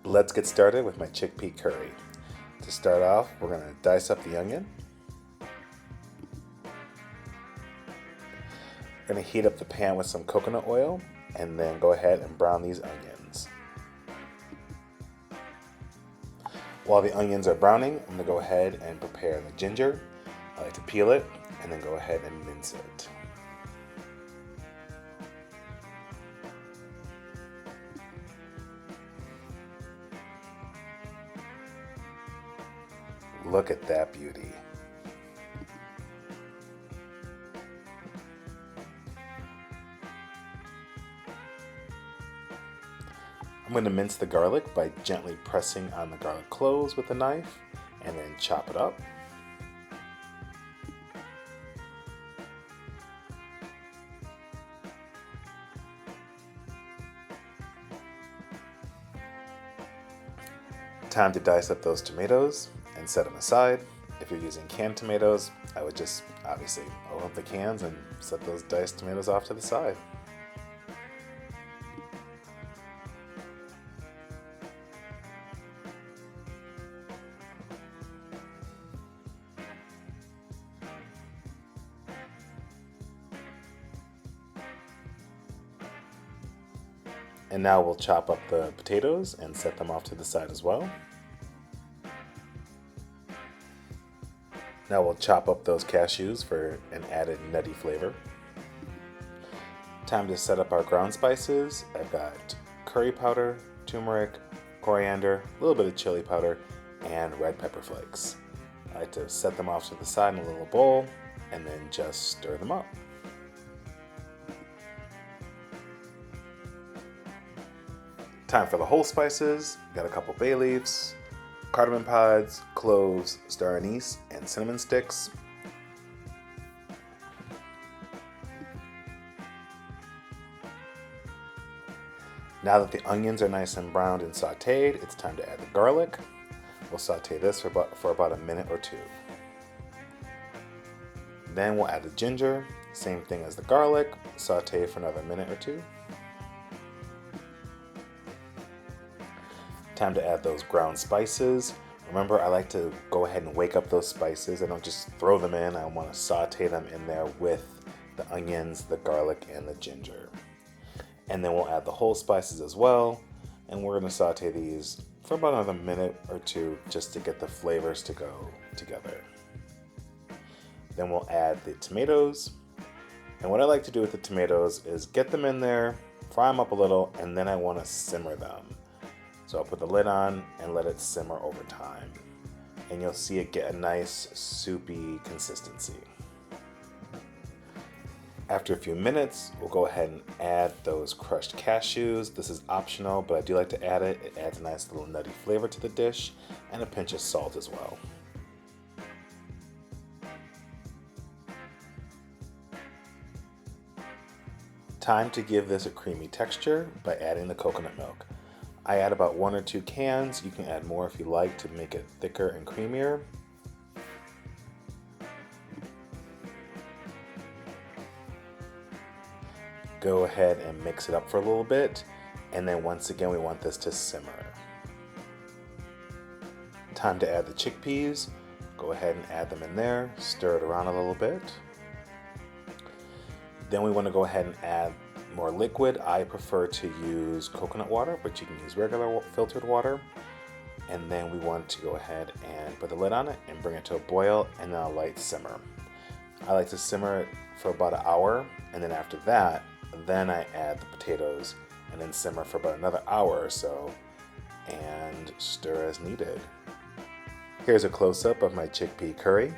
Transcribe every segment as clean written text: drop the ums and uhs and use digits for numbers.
Let's get started with my chickpea curry. To start off, we're going to dice up the onion. We're going to heat up the pan with some coconut oil and then go ahead and brown these onions. While the onions are browning, I'm going to go ahead and prepare the ginger. I like to peel it and then go ahead and mince it. Look at that beauty. I'm going to mince the garlic by gently pressing on the garlic cloves with a knife and then chop it up. Time to dice up those tomatoes and set them aside. If you're using canned tomatoes, I would just obviously open up the cans and set those diced tomatoes off to the side. And now we'll chop up the potatoes and set them off to the side as well. Now we'll chop up those cashews for an added nutty flavor. Time to set up our ground spices. I've got curry powder, turmeric, coriander, a little bit of chili powder, and red pepper flakes. I like to set them off to the side in a little bowl and then just stir them up. Time for the whole spices. Got a couple bay leaves, cardamom pods, cloves, star anise, and cinnamon sticks. Now that the onions are nice and browned and sauteed, it's time to add the garlic. We'll saute this for about a minute or two. Then we'll add the ginger, same thing as the garlic, saute for another minute or two. Time to add those ground spices. Remember, I like to go ahead and wake up those spices. I don't just throw them in. I want to saute them in there with the onions, the garlic, and the ginger. And then we'll add the whole spices as well. And we're going to saute these for about another minute or two just to get the flavors to go together. Then we'll add the tomatoes. And what I like to do with the tomatoes is get them in there, fry them up a little, and then I want to simmer them. So I'll put the lid on and let it simmer over time. And you'll see it get a nice soupy consistency. After a few minutes, we'll go ahead and add those crushed cashews. This is optional, but I do like to add it. It adds a nice little nutty flavor to the dish and a pinch of salt as well. Time to give this a creamy texture by adding the coconut milk. I add about 1 or 2 cans. You can add more if you like to make it thicker and creamier. Go ahead and mix it up for a little bit, and then once again we want this to simmer. Time to add the chickpeas. Go ahead and add them in there, stir it around a little bit. Then we want to go ahead and add more liquid. I prefer to use coconut water, but you can use regular filtered water. And then we want to go ahead and put the lid on it and bring it to a boil and then a light simmer. I like to simmer it for about an hour, and then after that, then I add the potatoes and then simmer for about another hour or so and stir as needed. Here's a close-up of my chickpea curry.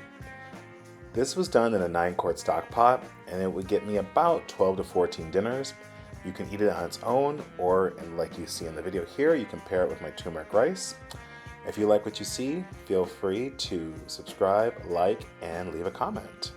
This was done in a 9-quart stock pot, and it would get me about 12 to 14 dinners. You can eat it on its own, or and like you see in the video here, you can pair it with my turmeric rice. If you like what you see, feel free to subscribe, like, and leave a comment.